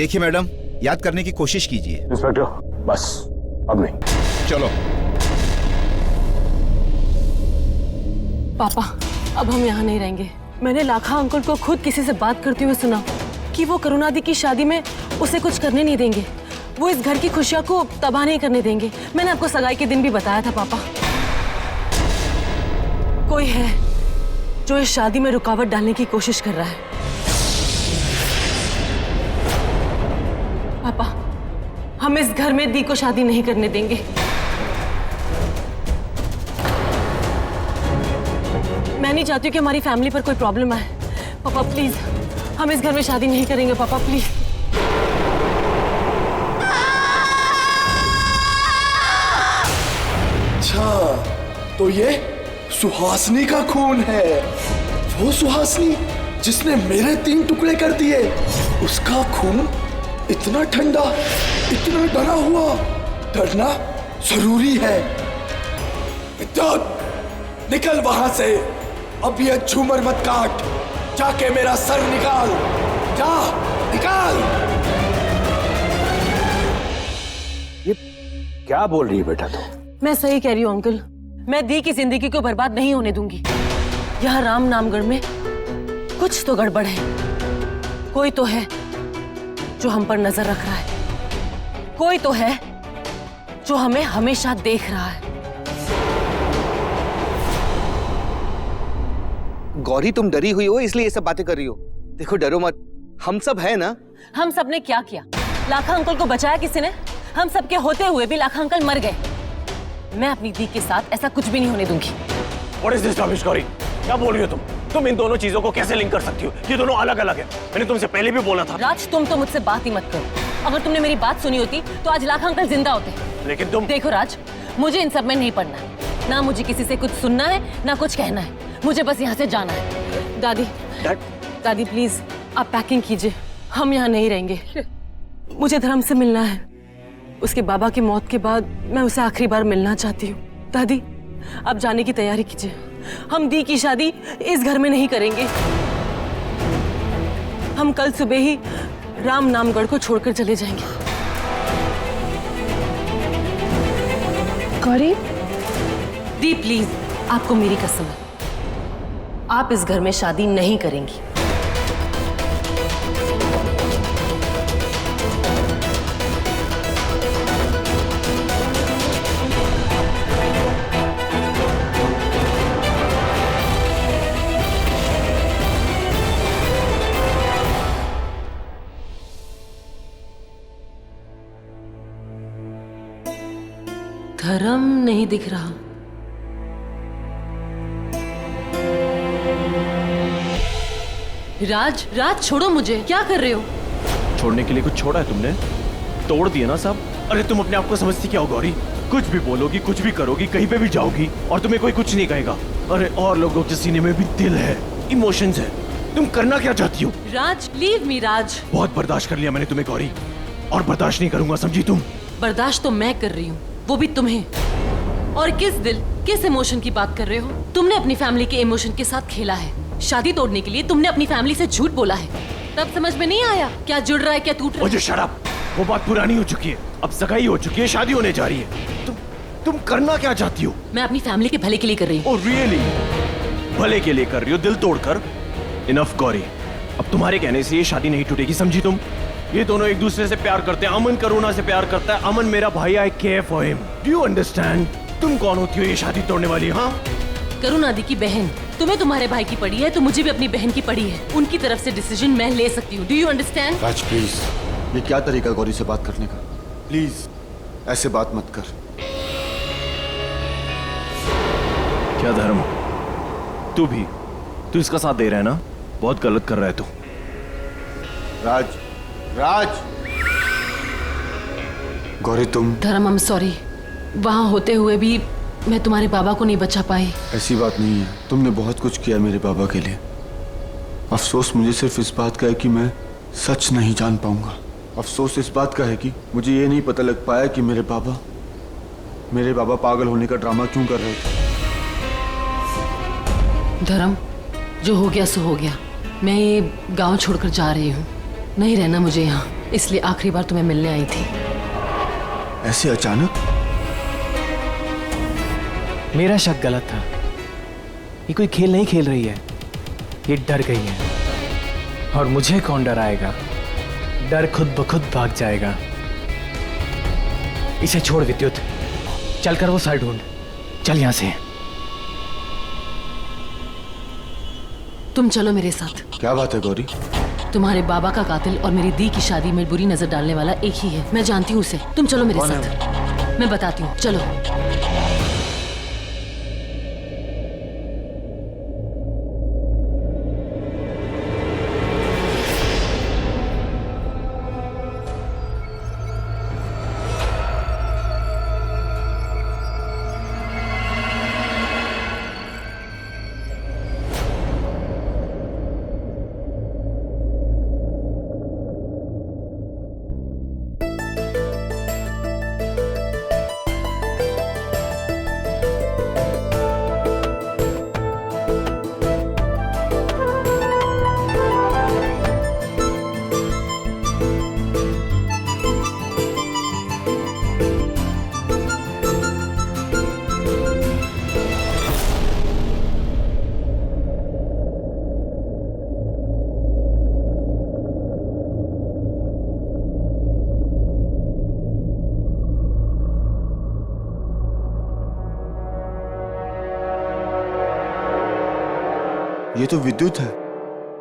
देखिए मैडम, याद करने की कोशिश कीजिए। इंस्पेक्टर बस, अब नहीं। चलो। पापा, अब हम यहाँ नहीं रहेंगे। मैंने लाखा अंकल को खुद किसी से बात करते हुए सुना कि वो करुणा दी की शादी में उसे कुछ करने नहीं देंगे। वो इस घर की खुशियों को तबाह नहीं करने देंगे। मैंने आपको सगाई के दिन भी बताया था पापा। कोई है जो इस शादी में रुकावट डालने की कोशिश कर रहा है। पापा, हम इस घर में दी को शादी नहीं करने देंगे। मैं नहीं चाहती कि हमारी फैमिली पर कोई प्रॉब्लम आए। पापा प्लीज, हम इस घर में शादी नहीं करेंगे पापा, प्लीज। अच्छा, तो ये सुहासिनी का खून है। वो सुहासिनी जिसने मेरे 3 टुकड़े कर दिए, उसका खून इतना ठंडा, इतना डरा हुआ। डरना जरूरी है। विद्युत, निकल वहां से। अब ये झूमर मत काट, जाके मेरा सर निकाल। जा, निकाल। ये क्या बोल रही है बेटा तू? मैं सही कह रही हूँ अंकल। मैं दी की जिंदगी को बर्बाद नहीं होने दूंगी। यहाँ राम नामगढ़ में कुछ तो गड़बड़ है। कोई तो है जो हम पर नजर रख रहा है। कोई तो है जो हमें हमेशा देख रहा है। गौरी, तुम डरी हुई हो इसलिए ये सब बातें कर रही हो। देखो, डरो मत, हम सब है ना। हम सब ने क्या किया? लाखा अंकल को बचाया किसी ने? हम सब के होते हुए भी लाखा अंकल मर गए। मैं अपनी दी के साथ ऐसा कुछ भी नहीं होने दूंगी। What is this rubbish, Gauri? क्या बोल रही हो तुम? तुम इन दोनों चीजों को कैसे लिंक कर सकती हो? ये दोनों अलग अलग है। मैंने तुमसे पहले भी बोला था। राज, तुम तो मुझसे बात ही मत करो। अगर तुमने मेरी बात सुनी होती तो आज लाखा अंकल जिंदा होते। लेकिन तुम देखो राज, मुझे इन सब में नहीं पड़ना है। ना मुझे किसी से कुछ सुनना है, ना कुछ कहना है। मुझे बस यहाँ से जाना है। दादी, दादी प्लीज आप पैकिंग कीजिए। हम यहाँ नहीं रहेंगे। मुझे धर्म से मिलना है। उसके बाबा की मौत के बाद मैं उसे आखिरी बार मिलना चाहती हूँ। दादी, आप जाने की तैयारी कीजिए। हम दी की शादी इस घर में नहीं करेंगे। हम कल सुबह ही राम नामगढ़ को छोड़कर चले जाएंगे। गौरी, दी प्लीज, आपको मेरी कसम है, आप इस घर में शादी नहीं करेंगी। धर्म नहीं दिख रहा। राज, राज छोड़ो मुझे। क्या कर रहे हो? छोड़ने के लिए कुछ छोड़ा है तुमने? तोड़ दिया ना सब। अरे तुम अपने आप को समझती क्या हो गौरी? कुछ भी बोलोगी, कुछ भी करोगी, कहीं पे भी जाओगी और तुम्हें कोई कुछ नहीं कहेगा। अरे और लोगों के सीने में भी दिल है, इमोशंस है। तुम करना क्या चाहती हो? राज, लीव मी राज। बहुत बर्दाश्त कर लिया मैंने तुम्हें गौरी, और बर्दाश्त नहीं करूंगा, समझी तुम? बर्दाश्त तो मैं कर रही हूँ, वो भी तुम्हें। और किस दिल, किस इमोशन की बात कर रहे हो? तुमने अपनी फैमिली के इमोशन के साथ खेला है। शादी तोड़ने के लिए तुमने अपनी फैमिली से झूठ बोला है। तब समझ में नहीं आया क्या जुड़ रहा है, क्या टूट रहा है। मुझे शट अप, वो बात पुरानी हो चुकी है। अब सगाई हो चुकी है, शादी होने जा रही है। तुम करना क्या चाहती हो? मैं अपनी फैमिली के भले के लिए कर रही हूँ। Oh really? भले के लिए कर रही हो, दिल तोड़कर? इनफ गौरी, अब तुम्हारे कहने से ये शादी नहीं टूटेगी, समझी तुम? ये दोनों एक दूसरे से प्यार करते हैं। अमन करुणा से प्यार करता है। अमन मेरा भाई, I care for him. Do you understand? तुम कौन होती हो ये शादी तोड़ने वाली? हाँ, करुणा दी की बहन। तुम्हें तुम्हारे भाई की पड़ी है तो मुझे भी अपनी बहन की पड़ी है। उनकी तरफ से डिसीजन मैं ले सकती हूँ। Do you understand? Raj please, ये क्या तरीका गौरी से बात करने का? प्लीज ऐसे बात मत कर। क्या धर्म, तू इसका साथ दे रहा है ना? बहुत गलत कर रहा है तू। राज, राज। गौरी तुम। धर्म, आई एम सॉरी। वहाँ होते हुए भी मैं तुम्हारे बाबा को नहीं बचा पाई। ऐसी बात नहीं है, तुमने बहुत कुछ किया मेरे बाबा के लिए। अफसोस मुझे सिर्फ इस बात का है कि मैं सच नहीं जान पाऊंगा। अफसोस इस बात का है कि मुझे ये नहीं पता लग पाया कि मेरे बाबा पागल होने का ड्रामा क्यों कर रहे थे। धर्म, जो हो गया सो हो गया। मैं ये गांव छोड़कर जा रही हूँ। नहीं रहना मुझे यहाँ। इसलिए आखिरी बार तुम्हें मिलने आई थी। ऐसे अचानक? मेरा शक गलत था। ये कोई खेल नहीं खेल रही है, ये डर गई है। और मुझे कौन डराएगा? डर खुद ब खुद भाग जाएगा। इसे छोड़ विद्युत, चलकर वो सर ढूंढ। चल यहां से। तुम चलो मेरे साथ। क्या बात है गौरी? तुम्हारे बाबा का कातिल और मेरी दी की शादी में बुरी नजर डालने वाला एक ही है। मैं जानती हूँ उसे। तुम चलो मेरे साथ। मैं बताती हूँ, चलो। ये तो विद्युत है,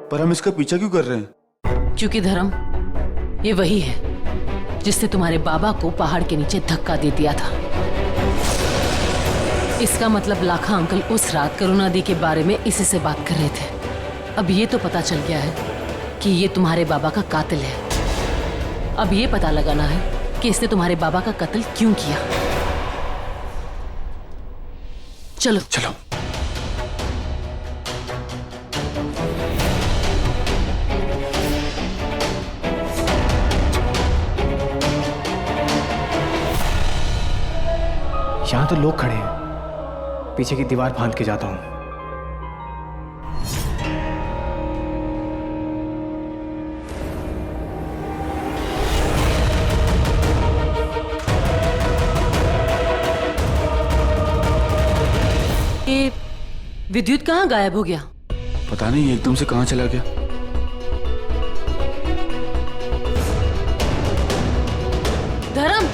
पर हम इसका पीछा क्यों कर रहे हैं? क्योंकि धर्म, ये वही है जिसने तुम्हारे बाबा को पहाड़ के नीचे धक्का दे दिया था। इसका मतलब लाखा अंकल उस रात करुणा दी के बारे में इसी से baat कर रहे थे। अब ये तो पता चल गया है कि ये तुम्हारे बाबा का कातिल है। अब ये पता लगाना है कि इसने तुम्हारे बाबा का कत्ल क्यों किया। चलो चलो। यहां तो लोग खड़े हैं, पीछे की दीवार फांद के जाता हूं। ये विद्युत कहाँ गायब हो गया? पता नहीं एकदम से कहां चला गया। धर्म,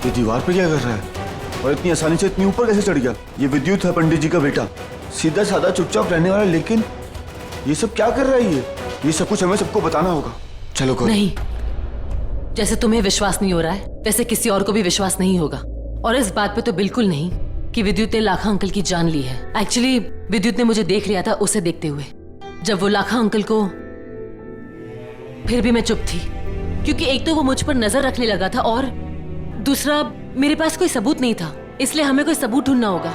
ये दीवार पे क्या कर रहा है और इतनी आसानी से इतनी ऊपर कैसे चढ़ गया? ये विद्युत है, पंडित जी का बेटा, सीधा साधा चुपचाप रहने वाला, लेकिन ये सब क्या कर रहा है? ये सब कुछ हमें सबको बताना होगा। चलो गौरी। नहीं, जैसे तुम्हें विश्वास नहीं हो रहा है वैसे किसी और को भी विश्वास नहीं होगा। और इस बात पे तो बिल्कुल नहीं कि विद्युत ने लाखा अंकल की जान ली है। एक्चुअली विद्युत ने मुझे देख लिया था उसे देखते हुए, जब वो लाखा अंकल को। फिर भी मैं चुप थी क्योंकि एक तो वो मुझ पर नजर रखने लगा था और दूसरा मेरे पास कोई सबूत नहीं था, इसलिए हमें कोई सबूत ढूंढना होगा।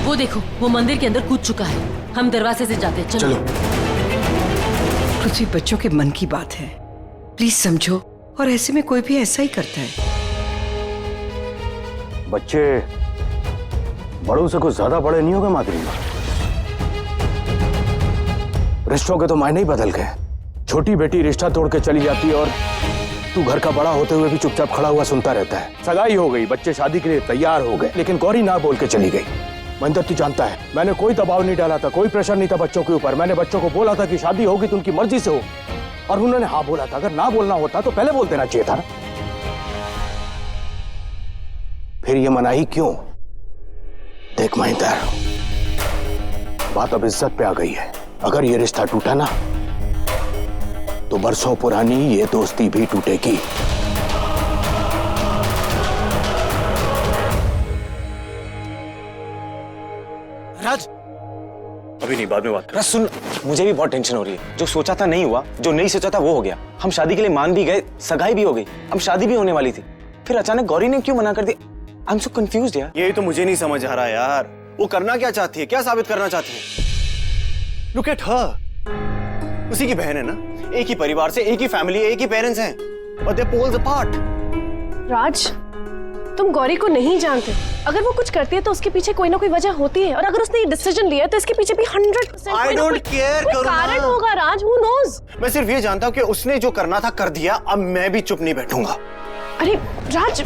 वो देखो, वो मंदिर के अंदर कूद चुका है। हम दरवाजे से जाते हैं। चलो। पृथ्वी, बच्चों के मन की बात है, प्लीज समझो। और ऐसे में कोई भी ऐसा ही करता है। बच्चे बड़ों से कुछ ज्यादा बड़े नहीं हो गए माधुरी? रिश्तों के तो मायने ही बदल गए। छोटी बेटी रिश्ता तोड़ के चली जाती है और तू घर का बड़ा होते हुए भी चुपचाप खड़ा हुआ सुनता रहता है। सगाई हो गई, बच्चे शादी के लिए तैयार हो गए, लेकिन गौरी ना बोल के चली गई। महेंद्र, तू जानता है मैंने कोई दबाव नहीं डाला था, कोई प्रेशर नहीं था बच्चों के ऊपर। मैंने बच्चों को बोला था कि शादी होगी तो उनकी मर्जी से हो, और उन्होंने हाँ बोला था। अगर ना बोलना होता तो पहले बोल देना चाहिए था ना। फिर ये मनाही क्यों? देख महेंद्र, बात अब इज्जत पे आ गई है। अगर ये रिश्ता टूटा ना तो बरसों पुरानी ये दोस्ती भी टूटेगी। राज, अभी नहीं, बाद में बात कर। राज सुन, मुझे भी बहुत टेंशन हो रही है। जो सोचा था नहीं हुआ, जो नहीं सोचा था वो हो गया। हम शादी के लिए मान भी गए, सगाई भी हो गई, अब शादी भी होने वाली थी, फिर अचानक गौरी ने क्यों मना कर दिया? आई एम सो कंफ्यूज्ड यार। ये तो मुझे नहीं समझ आ रहा यार, वो करना क्या चाहती है, क्या साबित करना चाहती है? लुक एट हर, उसी की बहन है ना, एक ही परिवार से, एक ही फैमिली, एक ही पेरेंट्स हैं, but they're poles apart. राज, तुम गौरी को नहीं जानते। अगर वो कुछ करती है तो उसके पीछे कोई ना कोई वजह होती है, और अगर उसने ये डिसीजन लिया है तो इसके पीछे भी 100% I don't care, करुणा। कारण होगा राज, who knows? मैं सिर्फ ये जानता हूँ कि उसने जो करना था कर दिया, अब मैं भी चुप नहीं बैठूंगा। अरे राज